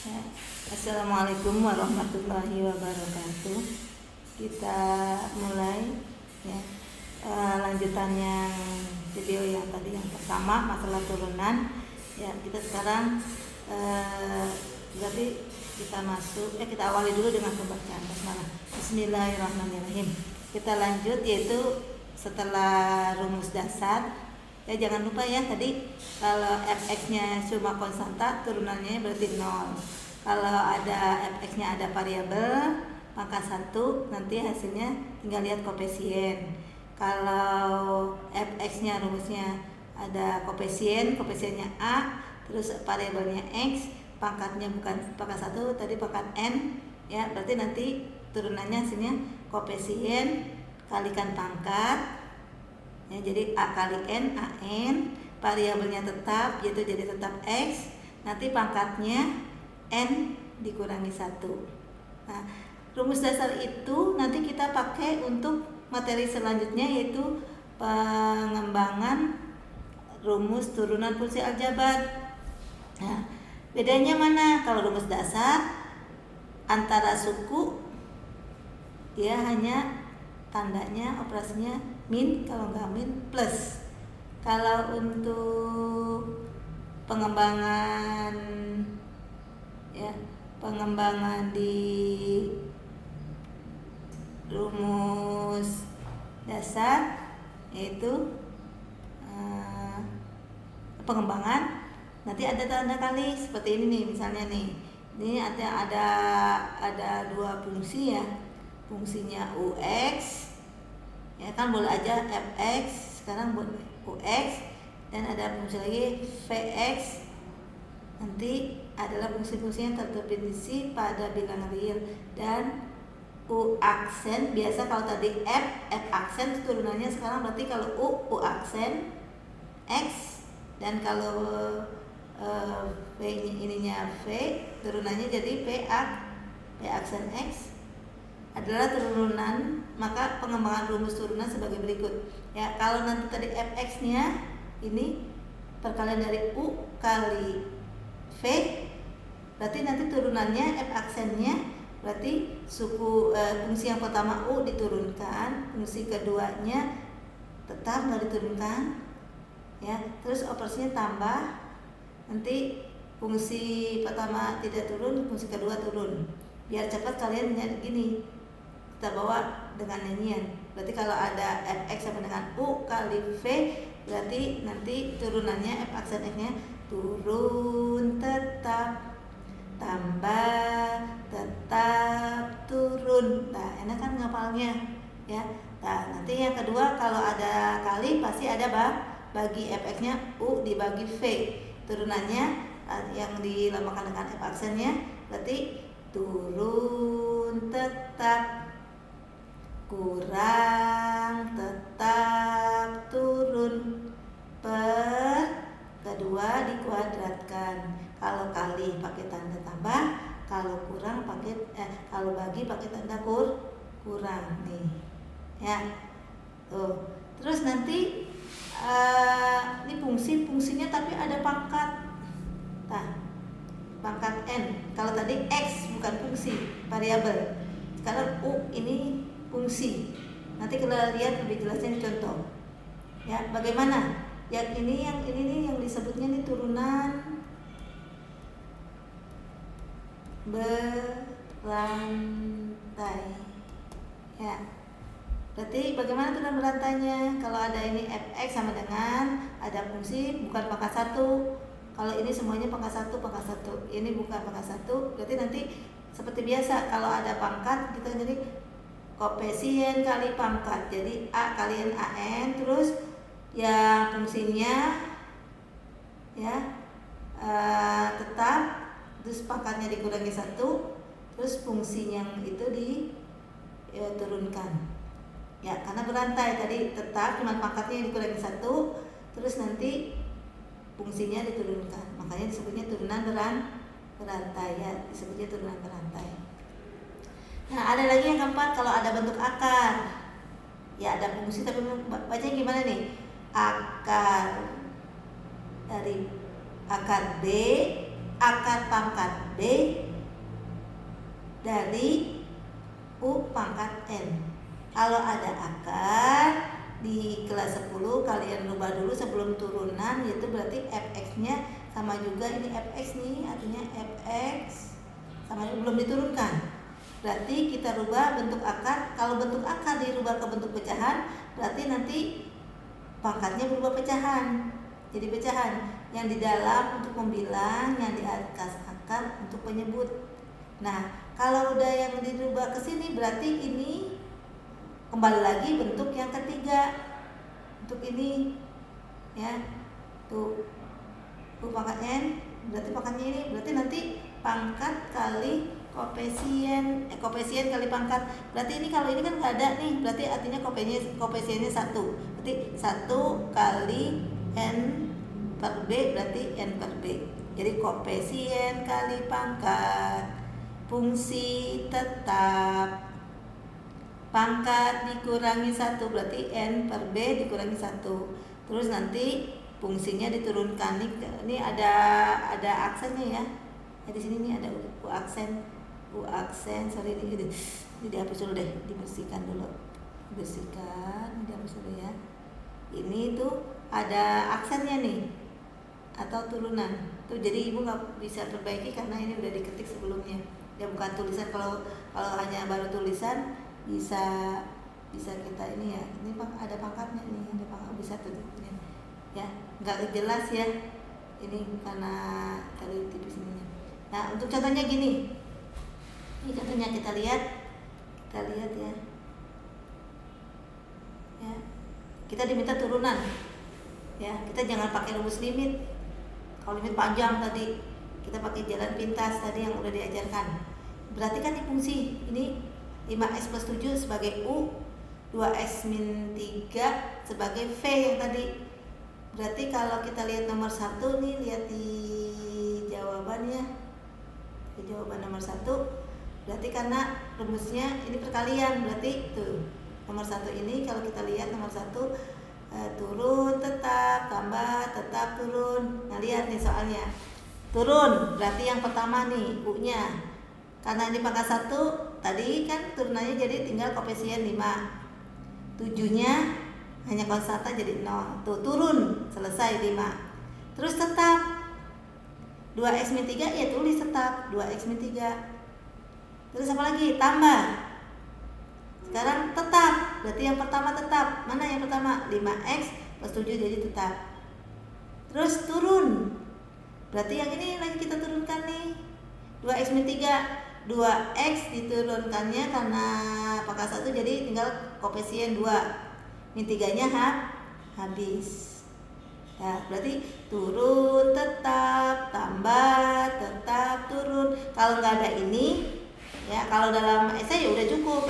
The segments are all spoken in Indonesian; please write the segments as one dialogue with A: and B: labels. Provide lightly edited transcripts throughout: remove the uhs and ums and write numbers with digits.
A: Ya. Assalamualaikum warahmatullahi wabarakatuh. Kita mulai ya lanjutan yang video yang tadi yang pertama masalah turunan. Ya, kita sekarang berarti kita awali dulu dengan pembacaan basmalah. Bismillahirrahmanirrahim. Kita lanjut yaitu setelah rumus dasar. Ya, jangan lupa ya tadi kalau fx-nya cuma konstanta, turunannya berarti 0. Kalau ada fx-nya ada variabel pangkat 1, nanti hasilnya tinggal lihat koefisien. Kalau fx-nya rumusnya ada koefisiennya a, terus variabelnya x, pangkatnya bukan pangkat 1, tadi pangkat n, ya berarti nanti turunannya hasilnya koefisien kalikan pangkat. Ya, jadi a kali n, an, variabelnya tetap yaitu jadi tetap x, nanti pangkatnya n dikurangi 1. Nah, rumus dasar itu nanti kita pakai untuk materi selanjutnya yaitu pengembangan rumus turunan fungsi aljabar. Nah, bedanya mana? Kalau rumus dasar antara suku dia hanya tandanya operasinya min, kalau nggak min plus. Kalau untuk pengembangan di rumus dasar yaitu pengembangan nanti ada tanda kali seperti ini nih, misalnya nih, ini ada dua fungsi ya, fungsinya ux ya kan, boleh aja fx, sekarang boleh ux, dan ada fungsi lagi vx, nanti adalah fungsi-fungsi yang terdefinisi pada bilangan real. Dan u aksen biasa, kalau tadi f aksen turunannya sekarang berarti kalau u aksen x, dan kalau v ininya v turunannya jadi p aksen x adalah turunan, maka pengembangan rumus turunan sebagai berikut. Ya, kalau nanti tadi fx-nya ini perkalian dari u kali v, berarti nanti turunannya f aksennya berarti fungsi yang pertama u diturunkan, fungsi keduanya tetap nggak diturunkan. Ya, terus operasinya tambah, nanti fungsi pertama tidak turun, fungsi kedua turun. Biar cepat kalian nyari gini, kita bawa dengan nyanyian. Berarti kalau ada fx sama dengan u kali v, berarti nanti turunannya f aksen x-nya turun tetap tambah tetap turun. Nah, enak kan ngapalnya ya. Nah, nanti yang kedua kalau ada kali pasti ada bagi fx-nya u dibagi v, turunannya yang dilambangkan dengan f aksennya berarti turun tetap kurang tetap turun per kedua dikuadratkan. Kalau kali pakai tanda tambah, kalau kurang kalau bagi pakai tanda kurang nih ya. Tuh, terus nanti ini fungsinya tapi ada pangkat. Nah, pangkat n. Kalau tadi x bukan fungsi, variabel. Sekarang u ini fungsi. Nanti kita lihat lebih jelasnya di contoh. Ya, bagaimana? Yang ini nih yang disebutnya nih turunan berantai. Ya. Berarti bagaimana turunan berantainya? Kalau ada ini fx sama dengan ada fungsi bukan pangkat 1. Kalau ini semuanya pangkat 1, ini bukan pangkat 1, berarti nanti seperti biasa kalau ada pangkat kita jadi koefisien kali pangkat, jadi a kali n an, terus yang fungsinya ya tetap, terus pangkatnya dikurangi 1, terus fungsinya itu diturunkan ya, karena berantai tadi tetap cuma pangkatnya yang dikurangi 1, terus nanti fungsinya diturunkan, makanya disebutnya turunan berantai ya, disebutnya turunan berantai. Nah, ada lagi yang keempat, kalau ada bentuk akar ya, ada fungsi tapi bacanya gimana nih? Akar dari akar b akar pangkat B dari U pangkat N. Kalau ada akar di kelas 10 kalian rubah dulu sebelum turunan, yaitu berarti fx-nya sama juga ini fx nih, artinya fx sama belum diturunkan. Berarti kita rubah bentuk akar. Kalau bentuk akar dirubah ke bentuk pecahan, berarti nanti pangkatnya berubah pecahan. Jadi pecahan yang di dalam untuk membilang, yang di atas akar untuk penyebut. Nah, kalau udah yang dirubah ke sini berarti ini kembali lagi bentuk yang ketiga. Untuk ini ya. Tuh pangkat N, berarti pangkatnya ini berarti nanti pangkat kali koefisien kali pangkat. Berarti ini kalau ini kan nggak ada nih, berarti artinya koefisiennya 1. Berarti 1 kali N per B berarti N per B. Jadi koefisien kali pangkat fungsi tetap pangkat dikurangi 1 berarti N per B dikurangi 1. Terus nanti fungsinya diturunkan. Ini ada aksennya ya. Di sini nih ada U aksen, sorry ini dihapus dulu deh, dibersihkan dulu. Bersihkan, dihapus dulu ya. Ini tuh ada aksennya nih atau turunan. Tuh jadi Ibu nggak bisa perbaiki karena ini udah diketik sebelumnya. Ya bukan tulisan, kalau hanya baru tulisan bisa kita ini ya. Ini ada pangkatnya nih, ada pangkat bisa tuh. Ya, nggak jelas ya. Ini karena tadi tipis ininya. Nah, untuk contohnya gini. Ini contohnya kita lihat ya. Ya. Kita diminta turunan. Ya, kita jangan pakai rumus limit. Kalau limit panjang tadi, kita pakai jalan pintas tadi yang udah diajarkan. Berarti kan di fungsi ini 5x plus 7 sebagai U, 2x min 3 sebagai V yang tadi. Berarti kalau kita lihat nomor 1 nih, lihat di jawabannya. Di jawaban nomor 1, berarti karena rumusnya ini perkalian, berarti tuh nomor 1 ini kalau kita lihat nomor 1 turun tetap, tambah tetap turun. Nah, lihat nih soalnya. Turun berarti yang pertama nih U-nya. Karena ini pangkat 1, tadi kan turunannya jadi tinggal koefisien 5. 7-nya hanya konstanta jadi 0. Tuh turun, selesai 5. Terus tetap 2x min 3 ya tulis tetap 2x min 3. Terus apa lagi? Tambah. Sekarang tetap, berarti yang pertama tetap. Mana yang pertama? 5x plus 7 jadi tetap. Terus turun, berarti yang ini lagi kita turunkan nih 2x min 3. 2x diturunkannya karena pangkat 1 jadi tinggal koefisien 2. Min 3-nya habis. Nah, berarti turun tetap, tambah tetap, turun. Kalau nggak ada ini ya, kalau dalam esai ya udah cukup.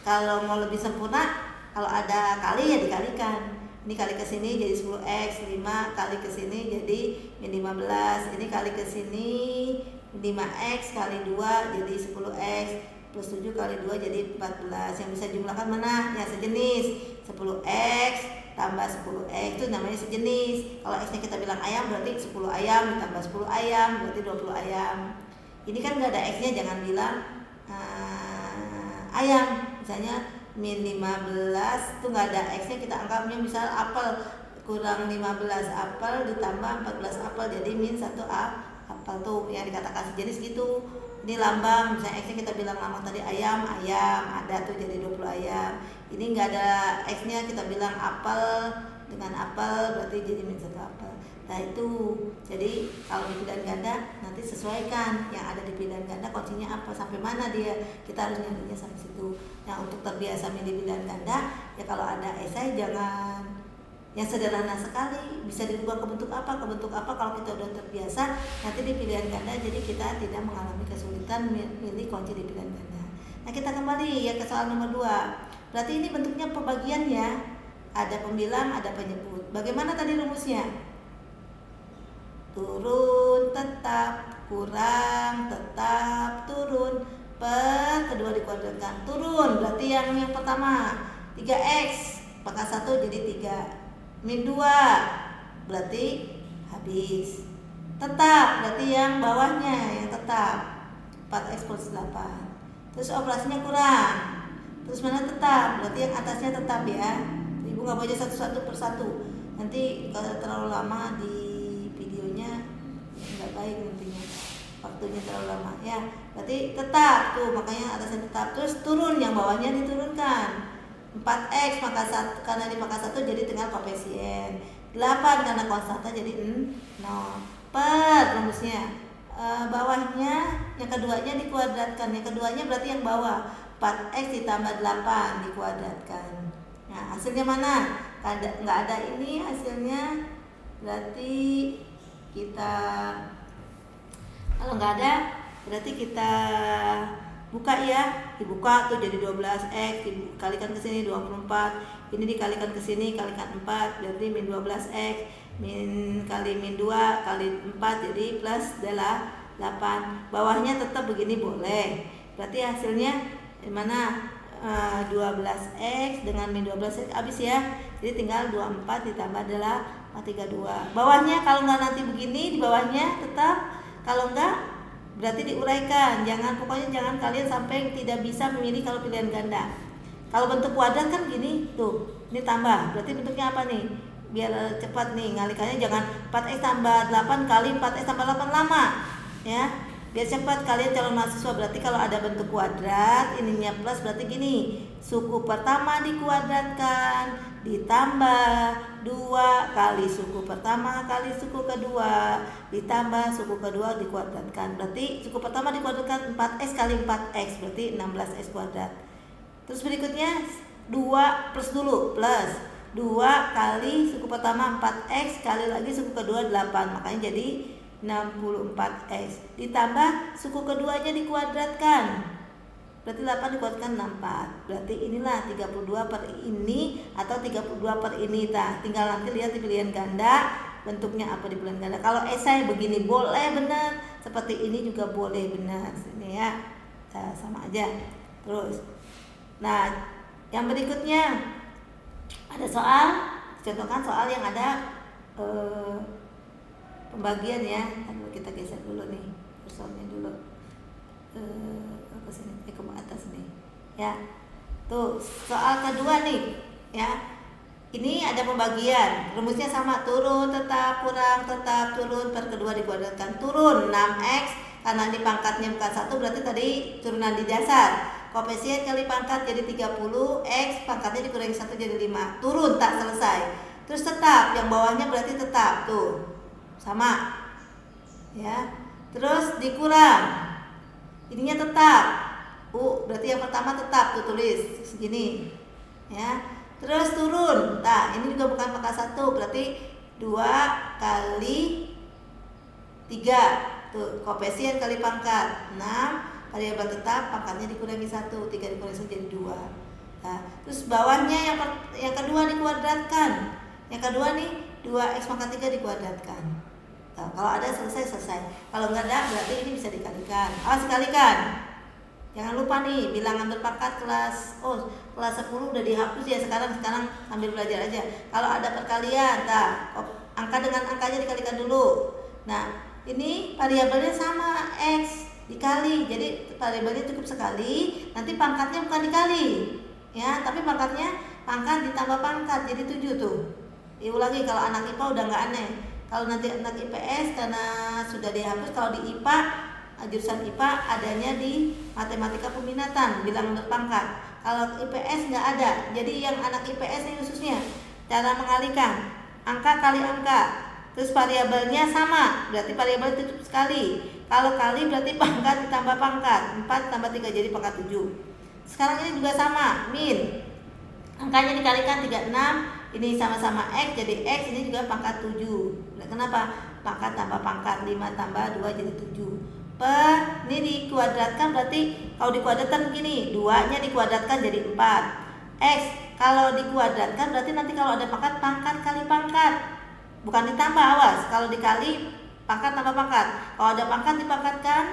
A: Kalau mau lebih sempurna, kalau ada kali ya dikalikan. Ini kali ke sini jadi 10x, 5 kali ke sini jadi min 15. Ini kali ke sini 5x kali 2 jadi 10x plus 7 kali 2 jadi 14. Yang bisa jumlahkan mana? Yang sejenis. 10x tambah 10x itu namanya sejenis. Kalau x-nya kita bilang ayam berarti 10 ayam ditambah 10 ayam berarti 20 ayam. Ini kan gak ada x-nya, jangan bilang ayam. Misalnya min 15 itu gak ada x-nya, kita anggapnya misal apel kurang 15 apel ditambah 14 apel jadi min 1 apel tuh yang dikatakan sejenis gitu. Ini lambang, misalnya x-nya kita bilang lambang tadi ayam ada tuh jadi 20 ayam. Ini nggak ada x-nya, kita bilang apel dengan apel berarti jadi min 1 apel. Nah itu, jadi kalau di pilihan ganda nanti sesuaikan yang ada di pilihan ganda kuncinya apa, sampai mana dia, kita harus nyarinya sampai situ. Nah untuk terbiasa di pilihan ganda ya kalau ada esai jangan yang sederhana sekali, bisa dirubah ke bentuk apa kalau kita udah terbiasa nanti di pilihan ganda, jadi kita tidak mengalami kesulitan milih kunci di pilihan ganda. Nah kita kembali ya ke soal nomor 2. Berarti ini bentuknya pembagian ya, ada pembilang, ada penyebut. Bagaimana tadi rumusnya? Turun tetap, kurang tetap, turun per kedua dikuadratkan. Turun berarti yang pertama 3x pangkat 1 jadi 3. Min 2 berarti habis. tetap, berarti yang bawahnya yang tetap 4x plus 8. Terus operasinya kurang. Terus mana tetap, berarti yang atasnya tetap ya. Ibu nggak baca satu-satu persatu. Nanti kalau terlalu lama di videonya nggak baik nantinya. Waktunya terlalu lama ya. Berarti tetap tuh, makanya atasnya tetap. Terus turun, yang bawahnya diturunkan. 4x karena dipangkat 1 jadi tinggal koefisien. 8 karena konstanta jadi 0. Per rumusnya bawahnya yang keduanya dikuadratkan. Yang keduanya berarti yang bawah 4x ditambah 8 dikuadratkan. Nah hasilnya mana? Nggak ada ini hasilnya, berarti kita, kalau nggak ada berarti kita buka ya, dibuka tuh jadi 12x dikalikan ke sini 24, ini dikalikan ke sini kalikan 4 berarti min 12x, min kali min 2 kali 4 jadi plus adalah 8. Bawahnya tetap begini boleh, berarti hasilnya mana? 12x dengan min 12x habis ya, jadi tinggal 24 ditambah adalah 32. Bawahnya kalau nggak nanti begini, di bawahnya tetap, kalau nggak berarti diuraikan. Pokoknya jangan kalian sampai tidak bisa memilih kalau pilihan ganda. Kalau bentuk kuadrat kan gini tuh, ini tambah, berarti bentuknya apa nih? Biar cepat nih ngalikannya, jangan 4x tambah 8 kali 4x tambah 8 lama ya. Biar cepat kalian calon mahasiswa. Berarti kalau ada bentuk kuadrat, ininya plus, berarti gini, suku pertama dikuadratkan ditambah 2 kali suku pertama kali suku kedua ditambah suku kedua dikuadratkan. Berarti suku pertama dikuadratkan 4x kali 4x berarti 16x kuadrat. Terus berikutnya 2 plus dulu, plus 2 kali suku pertama 4x kali lagi suku kedua 8, makanya jadi 64x ditambah suku keduanya dikuadratkan, berarti 8 dikuadratkan 64, berarti inilah 32 per ini atau 32 per ini. Tinggal nanti lihat di pilihan ganda bentuknya apa di pilihan ganda. Kalau esai begini boleh benar, seperti ini juga boleh benar, ini ya sama aja. Terus nah yang berikutnya ada soal, contohkan soal yang ada pembagian ya. Lalu kita geser dulu nih kursornya dulu ke sini, ke atas nih ya. Tuh soal kedua nih ya, ini ada pembagian, rumusnya sama, turun tetap kurang tetap turun per kedua dikuadratkan. Turun 6x karena di pangkatnya bukan 1, berarti tadi turunan di dasar, koefisien kali pangkat jadi 30x, pangkatnya dikurangi 1 jadi 5, turun tak selesai. Terus tetap, yang bawahnya berarti tetap tuh sama ya. Terus dikurang, ininya tetap, berarti yang pertama tetap tuh, tulis segini ya. Terus turun, ini juga bukan pangkat 1, berarti 2 kali 3 tuh, koefisien kali pangkat 6, variabel tetap, pangkatnya dikurangi 1, 3 dikurangi 1 jadi 2. Nah, terus bawahnya yang kedua dikuadratkan. Yang kedua nih 2x pangkat 3 dikuadratkan. Nah, kalau ada selesai. Kalau nggak ada berarti ini bisa dikalikan. Awas dikalikan. Jangan lupa nih bilangan berpangkat kelas 10 udah dihapus ya sekarang sambil belajar aja. Kalau ada perkalian, angka dengan angkanya dikalikan dulu. Nah, ini variabelnya sama x dikali. Jadi variabelnya cukup sekali. Nanti pangkatnya bukan dikali. Ya, tapi pangkatnya pangkat ditambah pangkat jadi 7 tuh. Diulangi kalau anak IPA udah nggak aneh. Kalau nanti anak IPS karena sudah dihapus, kalau di IPA jurusan IPA adanya di matematika peminatan bilangan berpangkat. Kalau IPS nggak ada. Jadi yang anak IPS ini khususnya cara mengalihkan angka kali angka. Terus variabelnya sama, berarti variabel cukup sekali. Kalau kali berarti pangkat ditambah pangkat, 4 tambah 3 jadi pangkat 7. Sekarang ini juga sama, min. Angkanya dikalikan 36, ini sama-sama x jadi x, ini juga pangkat 7. Kenapa? Pangkat tambah pangkat, 5 tambah 2 jadi 7. Ini dikuadratkan, berarti kalau dikuadratkan begini, 2-nya dikuadratkan jadi 4. X kalau dikuadratkan berarti nanti kalau ada pangkat, pangkat kali pangkat. Bukan ditambah, awas. Kalau dikali, pangkat tambah pangkat. Kalau ada pangkat dipangkatkan,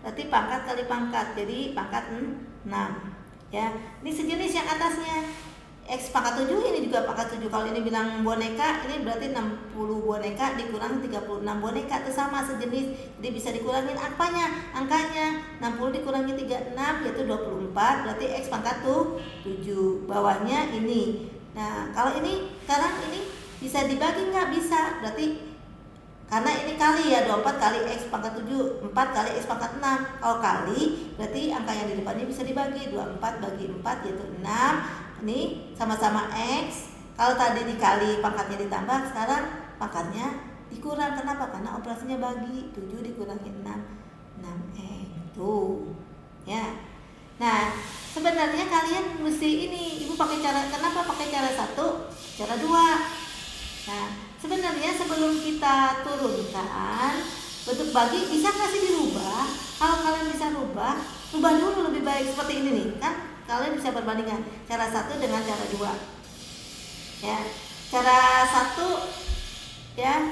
A: berarti pangkat kali pangkat. Jadi pangkat 6. Ya, ini sejenis yang atasnya. X pangkat 7 ini juga pangkat 7. Kalau ini bilang boneka, ini berarti 60 boneka dikurang 36 boneka, itu sama sejenis. Jadi bisa dikurangin apanya? Angkanya 60 dikurangi 36 yaitu 24, berarti X pangkat 7. Bawahnya ini. Nah, kalau ini sekarang ini bisa dibagi nggak? Bisa. Berarti karena ini kali ya, 24 kali X pangkat 7, 4 kali X pangkat 6. Kalau kali, berarti angka yang di depannya bisa dibagi. 24 bagi 4 yaitu 6. Ini sama-sama X. Kalau tadi dikali pangkatnya ditambah, sekarang pangkatnya dikurang. Kenapa? Karena operasinya bagi. 7 dikurangi 6, 6X. Tuh. Ya. Nah, sebenarnya kalian mesti ini, Ibu pakai cara, kenapa pakai cara 1, cara 2. Nah, sebenarnya sebelum kita turunkan bentuk bagi, bisa nggak sih dirubah? Kalau kalian bisa rubah dulu lebih baik. Seperti ini nih, kan kalian bisa perbandingan cara 1 dengan cara 2. Ya, cara 1 ya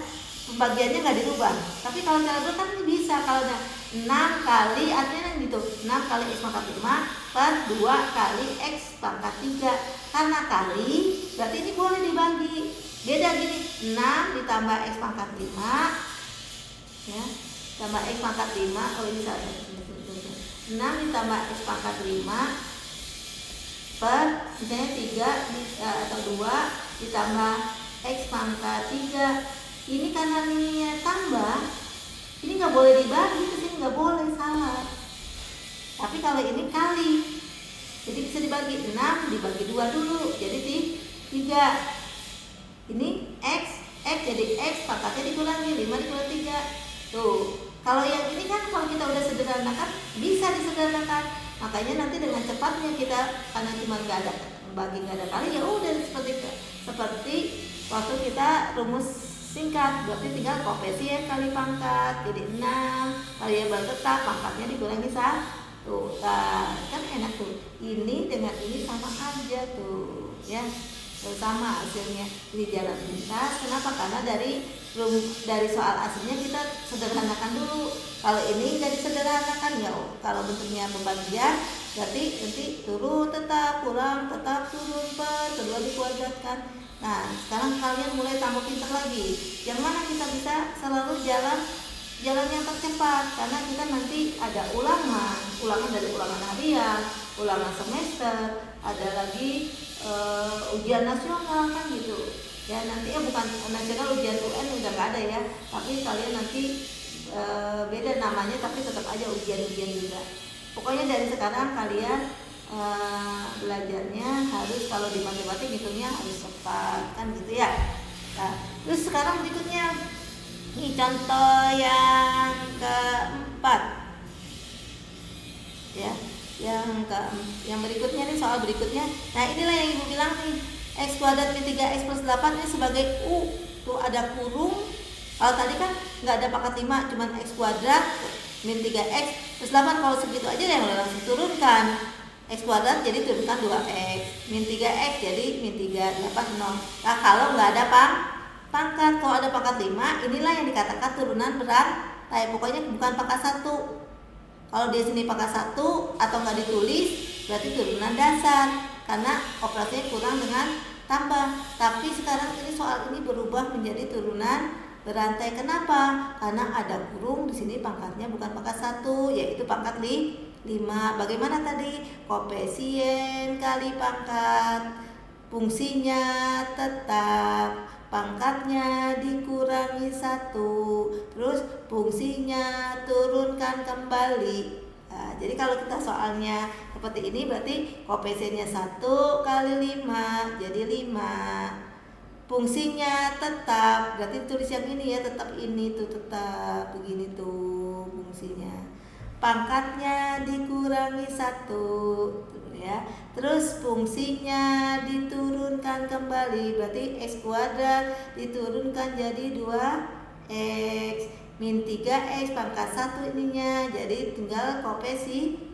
A: pembagiannya nggak dirubah. Tapi kalau cara 2 kan bisa. Kalau 6 kali, artinya gitu, 6 kali X pangkat 5 per 2 kali X pangkat 3. Karena kali, berarti ini boleh dibagi. Beda gini, 6 ditambah X pangkat 5 ya, tambah X pangkat 5. Oh ini salah, 6 ditambah X pangkat 5 per misalnya 3 atau 2 ditambah X pangkat 3. Ini karena nilainya tambah, ini nggak boleh dibagi, terus ini nggak boleh, salah. Tapi kalau ini kali, jadi bisa dibagi. 6 dibagi 2 dulu, jadi 3. Ini X jadi X pangkatnya dikurangi 5 dikurangi 3. Tuh, kalau yang ini kan kalau kita udah sederhanakan bisa disederhanakan. Makanya nanti dengan cepatnya kita, karena cuma nggak ada bagi, nggak ada kali, ya udah seperti waktu kita rumus singkat, berarti tinggal koefisien kali pangkat, jadi 6 variabel tetap pangkatnya dikurangi 1. Nah, kan enak tuh. Ini dengan ini sama aja tuh, ya. Sama hasilnya. Ini jalan pintas. Kenapa? Karena dari soal aslinya kita sederhanakan dulu. Kalau ini nggak disederhanakan, ya kalau bentuknya pembagian, berarti nanti turun tetap, kurang tetap, turun per, kedua dikuadratkan. Nah, sekarang kalian mulai tambah pintar lagi. Yang mana kita bisa selalu jalan yang tercepat, karena kita nanti ada ulangan dari ulangan harian, ulangan semester, ada lagi ujian nasional kan gitu ya. Nanti bukan nasional, ujian UN udah nggak ada ya, tapi kalian nanti beda namanya, tapi tetap aja ujian juga. Pokoknya dari sekarang kalian belajarnya harus, kalau di matematik hitungnya harus cepat kan gitu ya. Nah, terus sekarang berikutnya ini contoh yang keempat ya. Yang berikutnya nih, soal berikutnya. Nah, inilah yang Ibu bilang nih, X kuadrat min 3X plus 8 ini sebagai U. Tuh ada kurung. Kalau tadi kan nggak ada pangkat 5, cuman X kuadrat min 3X plus 8. Kalau segitu aja yang langsung turunkan. X kuadrat jadi turunkan 2X, min 3X jadi min 3, dapat 0. Nah, kalau nggak ada pangkat, kalau ada pangkat 5, inilah yang dikatakan turunan berantai. Pokoknya bukan pangkat 1. Kalau di sini pangkat 1 atau nggak ditulis, berarti turunan dasar, karena operasinya kurang dengan tambah. Tapi sekarang ini soal ini berubah menjadi turunan berantai. Kenapa? Karena ada kurung di sini, pangkatnya bukan pangkat 1, yaitu pangkat 5. Bagaimana tadi? Koefisien kali pangkat, fungsinya tetap, pangkatnya dikurangi 1, terus fungsinya turunkan kembali. Nah, jadi kalau kita soalnya seperti ini, berarti koefisiennya 1 kali 5 jadi 5. Fungsinya tetap, berarti tulis yang ini ya, tetap ini tuh, tetap begini tuh fungsinya. Pangkatnya dikurangi 1 ya. Terus fungsinya diturunkan kembali, berarti X kuadrat diturunkan jadi 2X min 3X pangkat 1 ininya, jadi tinggal koefisien.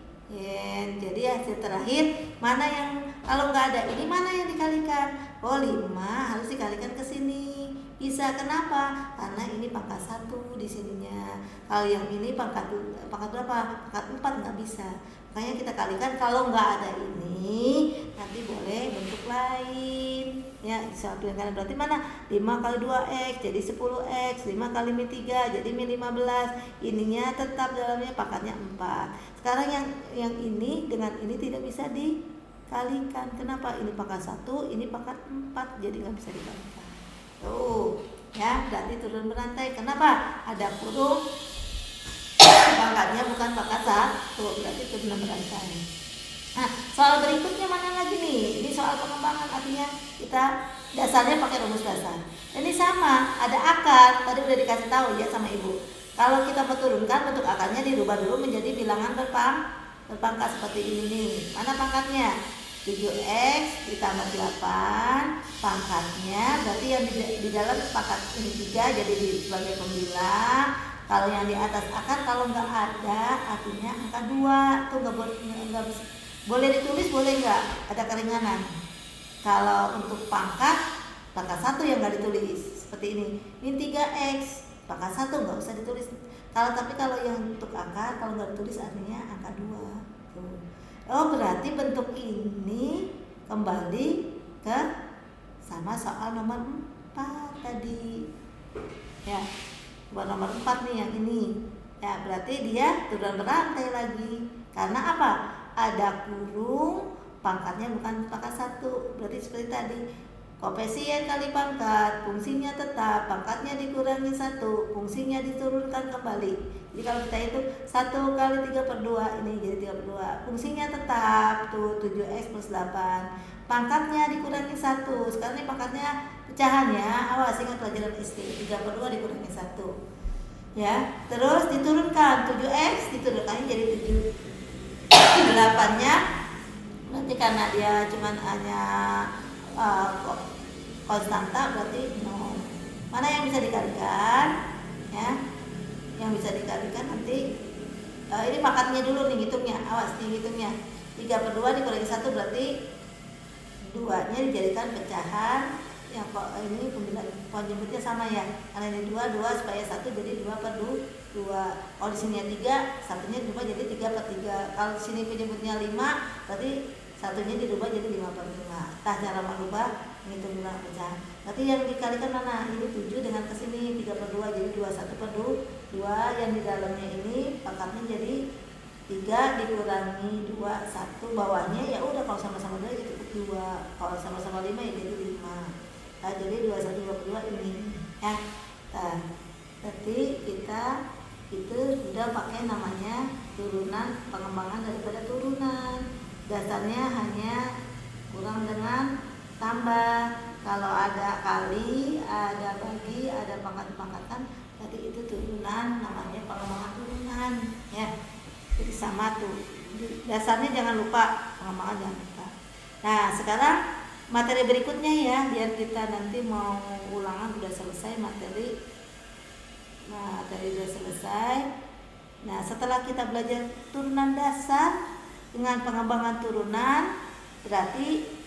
A: Jadi hasil terakhir mana yang, kalau nggak ada ini mana yang dikalikan? Oh, 5 harus dikalikan ke sini. Bisa, kenapa? Karena ini pangkat 1 di sininya. Kalau yang ini pangkat berapa? Pangkat 4 nggak bisa. Makanya kita kalikan, kalau nggak ada ini nanti boleh bentuk lain. Ya, bisa pilihan berarti mana? 5 kali 2x jadi 10x, 5 kali min 3 jadi min 15. Ininya tetap dalamnya pangkatnya 4. Sekarang yang ini dengan ini tidak bisa dikalikan. Kenapa? Ini pangkat 1, ini pangkat 4, jadi nggak bisa dikalikan. Tuh, ya, berarti turun berantai. Kenapa? Ada kurung, pangkatnya bukan pangkat 1, berarti turun berantai. Nah, soal berikutnya mana lagi nih? Ini soal pengembangan, artinya kita dasarnya pakai rumus dasar. Ini sama, ada akar. Tadi udah dikasih tahu ya sama ibu. Kalau kita mau turunkan, bentuk akarnya dirubah dulu menjadi bilangan berpangkat seperti ini nih. Mana pangkatnya? 7x ditambah 8, pangkatnya berarti yang di dalam pangkat ini 3 jadi sebagai pembilang. Kalau yang di atas akar, kalau nggak ada artinya angka 2 tuh nggak boleh ditulis, boleh nggak, ada keringanan. Kalau untuk pangkat 1 yang nggak ditulis seperti ini, min 3x pangkat 1 nggak usah ditulis. Tapi kalau yang untuk akar, kalau nggak ditulis artinya angka 2 tuh. Oh, berarti bentuk ini kembali ke sama soal nomor 4 tadi. Ya, buat nomor 4 nih yang ini. Ya, berarti dia turun berantai lagi. Karena apa? Ada kurung, pangkatnya bukan pangkat 1. Berarti seperti tadi. Koefisien kali pangkat, fungsinya tetap, pangkatnya dikurangi 1, fungsinya diturunkan kembali. Jadi kalau kita itu 1 kali 3/2, ini jadi 3/2, fungsinya tetap tuh 7x plus 8, pangkatnya dikurangi 1. Sekarang ini pangkatnya pecahan ya, awas ingat pelajaran SD, 3/2 dikurangi 1 ya. Terus diturunkan 7x, diturunkan jadi 7, 8-nya nanti karena dia cuman hanya konstanta berarti 0. Mana yang bisa dikalikan ya? Yang bisa dikalikan nanti ini pangkatnya dulu nih, hitungnya, awas nih hitungnya. 3/2 dikurangi 1 berarti 2-nya dijadikan pecahan. Yang ini pohon jemputnya sama ya, karena ini 2 supaya 1 jadi 2/2. Kalau di sini 3, satunya dirubah jadi 3/3. Kalau di sini penyebutnya 5, berarti satunya dirubah jadi 5/5. Cara merubah menghitung bilangan pecahan. Berarti yang dikalikan mana? Ini 7 dengan kesini 3/2 jadi 21/2. Yang di dalamnya ini pangkatnya jadi 3 dikurangi 2, 1, bawahnya ya udah kalau sama-sama 2 ya cukup 2. Kalau sama-sama 5 ya jadi 5. Jadi 21/2 ini ya. Berarti kita itu sudah pakai namanya turunan, pengembangan daripada turunan. Dasarnya hanya kurang dengan tambah. Kalau ada kali, ada bagi, ada pangkat-pangkatan, berarti itu turunan, namanya pengembangan turunan ya. Jadi sama tuh. Dasarnya jangan lupa, pengembangan jangan lupa. Nah, sekarang materi berikutnya ya, biar kita nanti mau ulangan udah selesai materi. Materi udah selesai. Nah, setelah kita belajar turunan dasar dengan pengembangan turunan, berarti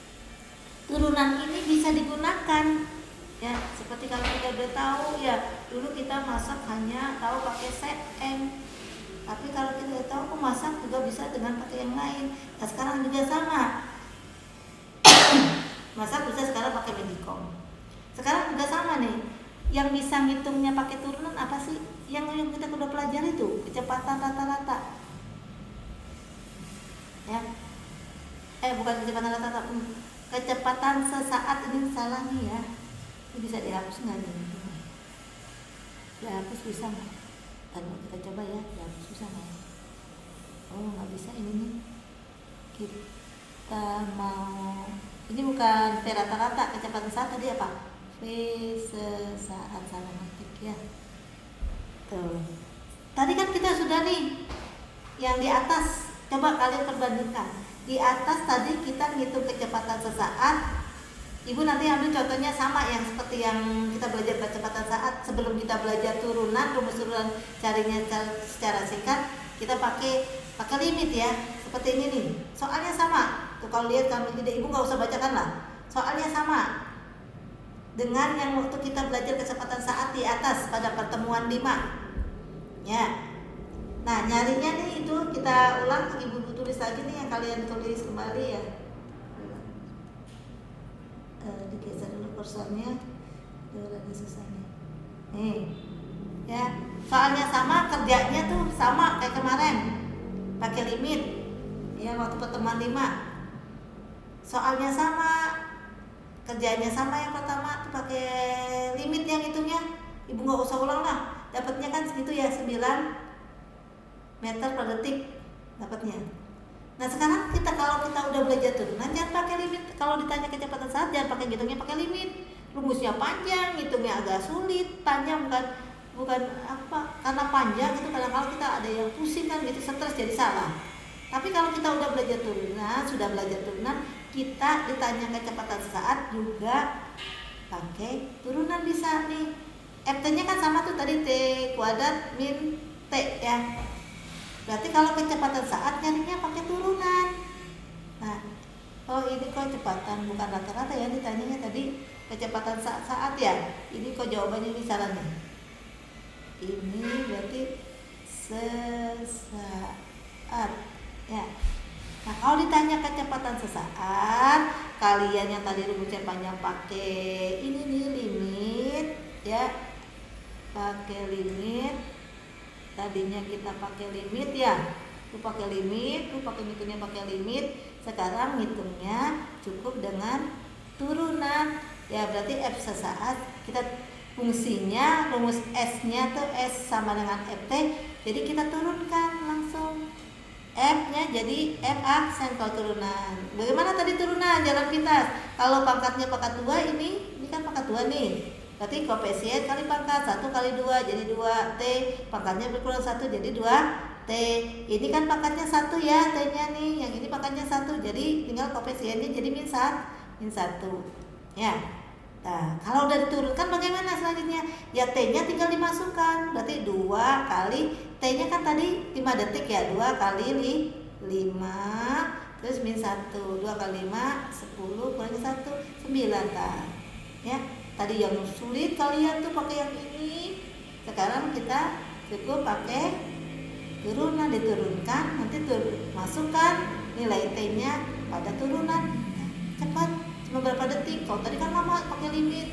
A: turunan ini bisa digunakan ya. Seperti kalau kita udah tahu ya, dulu kita masak hanya tahu pakai Cm. Tapi kalau kita tahu masak juga bisa dengan pakai yang lain. Nah, sekarang juga sama. Masak bisa sekarang pakai Medicom. Sekarang juga sama nih. Yang bisa ngitungnya pakai turunan apa sih? Yang kita udah pelajari itu, kecepatan rata-rata. Ya. Bukan kecepatan rata-rata. Kecepatan sesaat, ini salah nih ya. Ini bisa dihapus nggak nih? Dihapus bisa nggak? Kita coba ya, dihapus bisa nggak? Oh, nggak bisa ini nih. Kita mau, ini bukan P rata-rata, kecepatan sesaat tadi apa? P sesaat, salah ngetik ya. Tuh. Tadi kan kita sudah nih yang di atas, coba kalian perbandingkan. Di atas tadi kita ngitung kecepatan sesaat. Ibu nanti ambil contohnya sama yang seperti yang kita belajar kecepatan saat. Sebelum kita belajar turunan, rumus turunan carinya secara singkat, kita pakai limit ya. Seperti ini nih. Soalnya sama. Tuh kalau lihat kami tidak, ibu nggak usah bacakan lah. Soalnya sama. dengan yang waktu kita belajar kecepatan saat di atas pada pertemuan 5. Ya. Nah, nyarinya nih itu kita ulang, Ibu tulis lagi nih yang kalian tulis kembali ya. Digeser dulu kursornya. Ada susahnya. Nih. Ya, soalnya sama, kerjanya tuh sama kayak kemarin. Pakai limit. Ya, waktu pertemuan 5. Soalnya sama, kerjanya sama. Yang pertama tuh pakai limit yang itunya. Ibu nggak usah ulang lah. Dapatnya kan segitu ya, 9 meter per detik dapatnya. Nah sekarang kalau kita udah belajar turunan, jangan pakai limit. Kalau ditanya kecepatan saat, jangan pakai hitungnya pakai limit. Rumusnya panjang, hitungnya agak sulit. Panjang bukan apa, karena panjang itu kadang-kadang kita ada yang pusing kan gitu, stres jadi salah. Tapi kalau kita udah belajar turunan, sudah belajar turunan, kita ditanya kecepatan saat juga pakai turunan bisa nih. Ft-nya kan sama tuh tadi, T kuadrat min T ya. Berarti kalau kecepatan saat nyarinya pakai turunan. Nah, oh ini kok kecepatan bukan rata-rata ya, ditanyanya tadi kecepatan saat ya. Ini kok jawabannya ini salah nih. Ini berarti sesaat ya. Nah, kalau ditanya kecepatan sesaat, kalian yang tadi rumusnya panjang pakai ini nih limit ya. Pakai limit. Tadinya kita pakai limit ya. Tuh pakai limit, tuh pakai hitungnya pakai limit. Sekarang hitungnya cukup dengan turunan. Ya, berarti F sesaat kita fungsinya rumus S-nya tuh S sama dengan FT. Jadi kita turunkan langsung. F-nya jadi F aksen kalau turunan. Bagaimana tadi turunan jalan pintas? Kalau pangkatnya pangkat 2 ini kan pangkat 2 nih. Berarti koefisien kali pangkat 1 kali 2 jadi 2 T, pangkatnya berkurang 1 jadi 2 T. Ini kan pangkatnya 1 ya, T-nya nih. Yang ini pangkatnya 1. Jadi tinggal koefisiennya jadi min 1. Ya. Nah, kalau udah diturunkan bagaimana selanjutnya? Ya T-nya tinggal dimasukkan. Berarti 2 kali T-nya kan tadi 5 detik ya. 2 kali 5 terus min 1. 2 kali 5 10 kurangi 1 9 tar. Ya. Tadi yang sulit kalian tuh pakai yang ini. Sekarang kita cukup pakai turunan, diturunkan, nanti masukkan nilai T-nya pada turunan. Nah, cepat, cuma berapa detik. Kalau tadi kan lama pakai limit.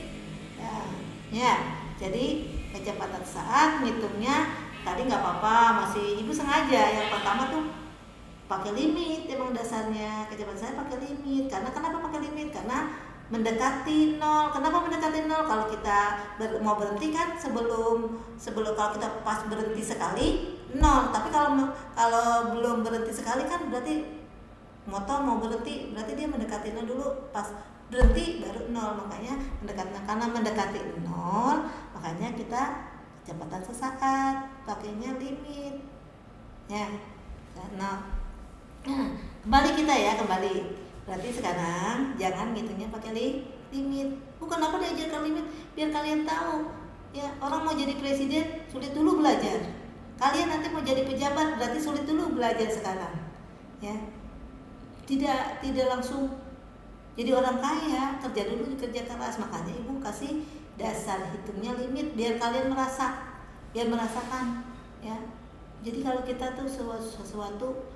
A: Ya, jadi kecepatan saat ngitungnya tadi nggak apa-apa, masih ibu sengaja. Yang pertama tuh pakai limit, emang dasarnya kecepatan saat pakai limit. Karena kenapa pakai limit? Karena mendekati 0. Kenapa mendekati 0? Kalau kita mau berhenti kan sebelum kalau kita pas berhenti sekali 0. Tapi kalau belum berhenti sekali kan berarti motor mau berhenti, berarti dia mendekati 0 dulu, pas berhenti baru 0. Makanya karena mendekati 0, makanya kita kecepatan sesaat pakainya limit. Ya. Nah, kembali kita ya, kembali. Berarti sekarang jangan ngitungnya pakai limit. Bukan apa diajarkan limit, biar kalian tahu. Ya, orang mau jadi presiden sulit dulu belajar. Kalian nanti mau jadi pejabat berarti sulit dulu belajar sekarang. Ya. Tidak langsung jadi orang kaya, kerja dulu, kerja keras. Makanya ibu kasih dasar hitungnya limit biar kalian merasakan. Ya. Jadi kalau kita tuh sesuatu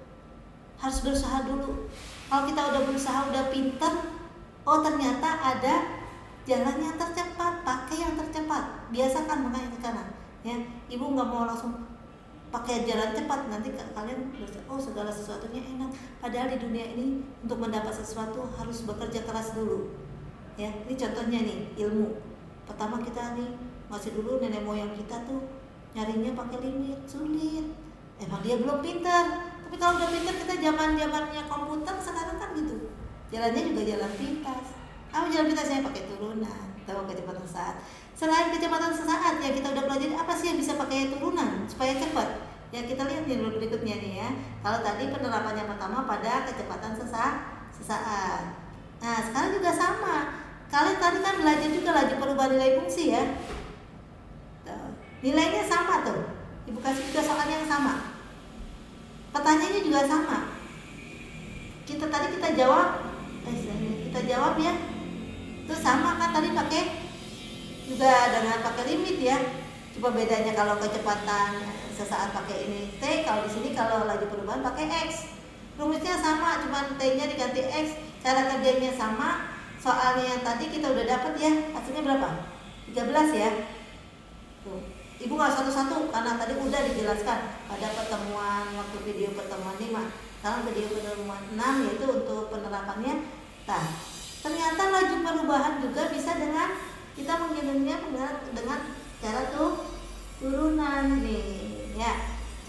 A: harus berusaha dulu. Kalau kita udah berusaha, udah pinter, oh ternyata ada jalan yang tercepat, pakai yang tercepat. Biasakan makanya sekarang. Ya, ibu nggak mau langsung pakai jalan cepat, nanti kalian oh segala sesuatunya enak. Padahal di dunia ini untuk mendapat sesuatu harus bekerja keras dulu. Ya, ini contohnya nih ilmu. Pertama kita nih masih dulu nenek moyang kita tuh nyarinya pakai limit, sulit. Emang dia belum pintar. Tapi kalau udah pintar, kita zamannya komputer sekarang kan gitu. Jalannya juga jalan pintas. Apa jalan pintasnya pakai turunan, tahu kecepatan saat. Selain kecepatan sesaat ya kita udah pelajari apa sih yang bisa pakai turunan supaya cepat. Ya kita lihat nih berikutnya nih ya. Kalau tadi penerapannya pertama pada kecepatan sesaat. Nah sekarang juga sama. Kalian tadi kan belajar juga laju perubahan nilai fungsi ya. Nilainya sama tuh. Ibu kasih juga soalnya yang sama. Pertanyaannya juga sama. Kita jawab ya. Terus sama kan tadi pakai juga dengan pakai limit ya. Coba bedanya kalau kecepatan sesaat pakai ini T, kalau di sini kalau laju perubahan pakai X. Rumusnya sama, cuma T-nya diganti X. Cara kerjanya sama. Soalnya yang tadi kita udah dapat ya, hasilnya berapa? 13 ya. Tuh. Ibu nggak satu-satu karena tadi udah dijelaskan pada pertemuan waktu video pertemuan 5. Sekarang video pertemuan 6 yaitu untuk penerapannya. Nah, ternyata laju perubahan juga bisa dengan kita menghitungnya dengan cara turunan nih ya.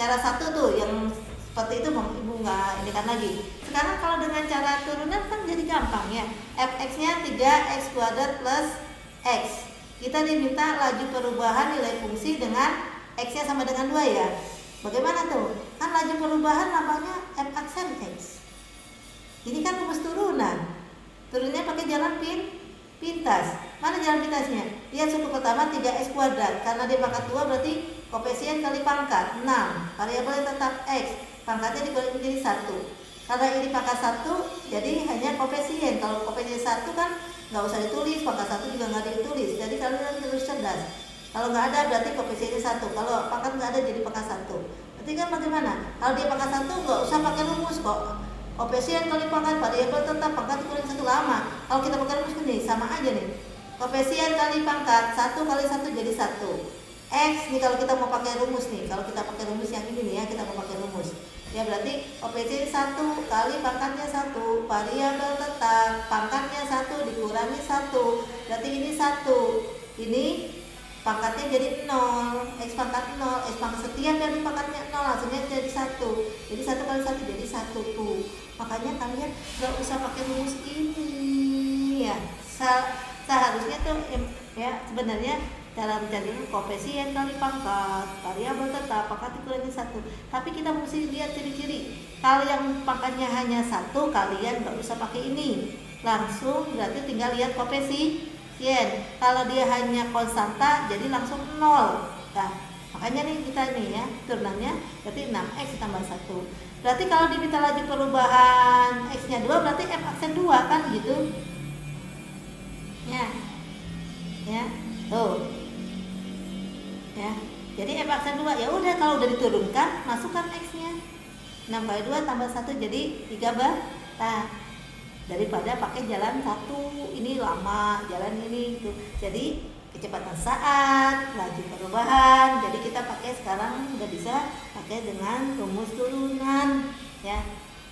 A: Cara satu tuh yang seperti itu ibu nggak ini kan lagi. Sekarang kalau dengan cara turunan kan jadi gampang ya. Fx-nya 3x kuadrat plus x. Kita diminta laju perubahan nilai fungsi dengan x-nya sama dengan 2 ya. Bagaimana tuh? Kan laju perubahan lambangnya f aksen x. Ini kan rumus turunan. Turunnya pakai jalan pintas. Mana jalan pintasnya? Lihat suku pertama 3x kuadrat. Karena dia pangkat 2 berarti koefisien kali pangkat 6. Variabelnya tetap x. Pangkatnya dikurangi menjadi 1. Karena ini pangkat 1, jadi hanya koefisien. Kalau koefisien 1 kan nggak usah ditulis, pangkat 1 juga nggak ditulis. Jadi kalian harus cerdas. Kalau nggak ada berarti koefisiennya 1. Kalau pangkat nggak ada jadi pangkat 1. Berarti kan bagaimana? Kalau dia pangkat 1 nggak usah pakai rumus kok. Koefisien kali pangkat variabel tetap pangkat dikurangi 1 lama. Kalau kita pakai rumus nih sama aja nih. Koefisien kali pangkat 1 kali 1 jadi 1. X nih kalau kita mau pakai rumus nih. Kalau kita pakai rumus yang ini nih ya, kita mau pakai rumus. Ya berarti koefisien 1 kali pangkatnya 1, variabel tetap pangkatnya 1 dikurangi 1. Berarti ini 1. Ini pangkatnya jadi 0, X pangkat 0, X pangkat setiap dari pangkatnya 0 langsungnya jadi 1. Jadi 1 kali 1 jadi 1 tuh. Makanya kalian gak usah pakai rumus ini ya. Seharusnya tuh ya sebenarnya cara mencari koefisien kali pangkat, variabel tetap pangkat dikurangi 1. Tapi kita mesti lihat ciri-ciri. Kalau yang pangkatnya hanya 1, kalian gak usah pakai ini. Langsung berarti tinggal lihat koefisien. Kalau dia hanya konstanta jadi langsung 0. Nah, makanya nih kita nih ya, turunannya berarti 6x ditambah 1. Berarti kalau diminta laju perubahan x-nya 2 berarti f aksen 2 kan gitu. Ya. Ya. Tuh. Ya. Jadi f aksen 2 ya udah kalau udah diturunkan masukkan x-nya. 6 kali 2 tambah 1 jadi 3 bata. Daripada pakai jalan 1 ini lama, jalan ini tuh. Jadi kecepatan saat, laju perubahan. Jadi kita pakai sekarang udah bisa pakai dengan rumus turunan ya.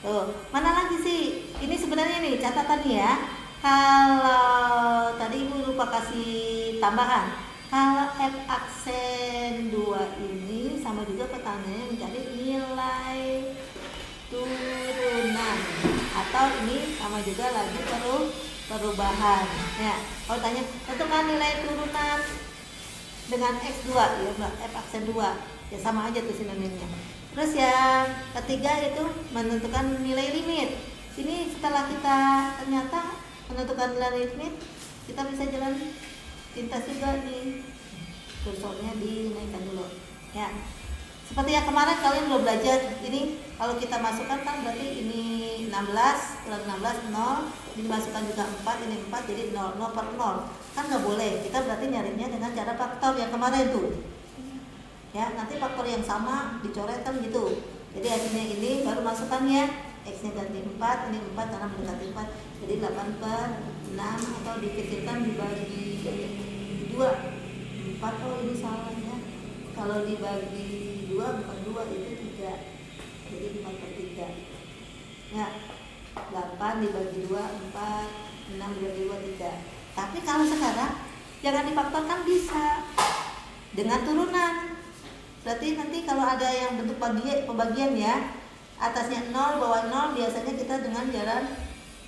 A: Tuh, mana lagi sih? Ini sebenarnya nih catatannya ya. Kalau tadi Ibu lupa kasih tambahan. Kalau f aksen 2 ini sama juga pertanyaannya mencari nilai turunan atau ini sama juga laju perubahan ya. Kalau tanya tentukan nilai turunan dengan x2 ya f aksen 2 ya sama aja tuh sinonimnya. Terus yang ketiga itu menentukan nilai limit. Ini setelah kita ternyata menentukan nilai limit kita bisa jalan pintas juga nih, kursornya dinaikkan dulu ya. Seperti yang kemarin kalian udah belajar, ini kalau kita masukkan kan berarti ini 16 kurang 16 0, ini dimasukkan juga 4, ini 4 jadi 0 per 0. Kan nggak boleh, kita berarti nyarinya dengan cara faktor yang kemarin tuh. Ya, nanti faktor yang sama dicoret kan gitu. Jadi hasilnya ini baru masukkannya, x-nya ganti 4, ini 4 karena mendekati 4. Jadi 8 per 6 atau dikecilkan dibagi 2. 4 oh ini salah ya. Kalau dibagi 2 bukan 2 itu 3. Jadi 4 per 3 ya, 8 dibagi 2 4, 6 dibagi 2 3. Tapi kalau sekarang jangan difaktorkan bisa dengan turunan. Berarti nanti kalau ada yang bentuk pembagian ya, atasnya 0 bawah 0 biasanya kita dengan jalan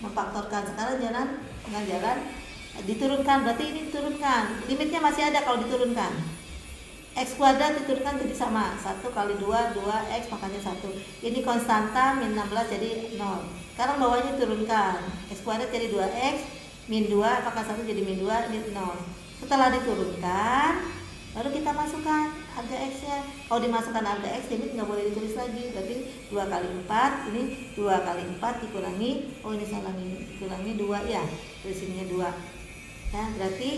A: memfaktorkan. Sekarang dengan jalan diturunkan, berarti ini diturunkan. Limitnya masih ada kalau diturunkan. X kuadrat diturunkan jadi sama 1 kali 2 2x makanya 1. Ini konstanta min 16 jadi 0. Sekarang bawahnya turunkan, x kuadrat jadi 2x min 2 apakah 1 jadi min 2 ini 0. Setelah diturunkan baru kita masukkan harga x nya. Kalau dimasukkan harga x limit nggak boleh ditulis lagi, berarti 2 kali 4 ini 2 kali 4 dikurangi, oh ini salah nih, dikurangi 2 ya, tulisinnya 2 ya, berarti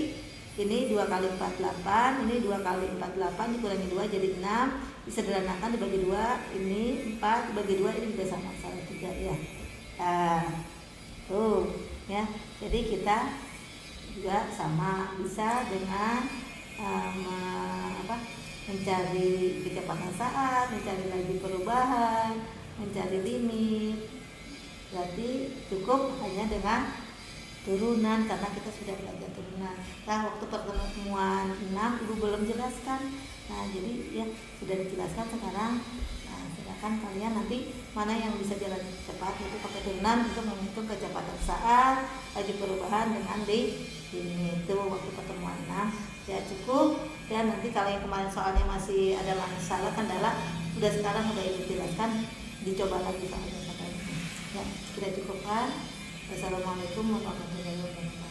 A: ini 2 kali 48, ini 2 kali 48 dikurangi 2 jadi 6, disederhanakan dibagi 2, ini 4 dibagi 2, ini juga sama, salah 3 ya. Nah, tuh ya, jadi kita juga sama bisa dengan mencari kecepatan saat, mencari laju perubahan, mencari limit. Berarti cukup hanya dengan turunan karena kita sudah belajar turunan. Nah, waktu pertemuan 6 Ibu belum jelaskan. Nah, jadi ya sudah dijelaskan sekarang. Nah, silakan kalian nanti mana yang bisa jalan cepat itu pakai turunan untuk menghitung kecepatan saat, laju perubahan dengan ini itu waktu pertemuan 6. Ya cukup. Ya nanti kalau yang kemarin soalnya masih ada masalah kendala, udah sekarang udah Ibu jelaskan, dicoba lagi soalnya. Ya, kita cukupkan. Wassalamualaikum warahmatullahi wabarakatuh.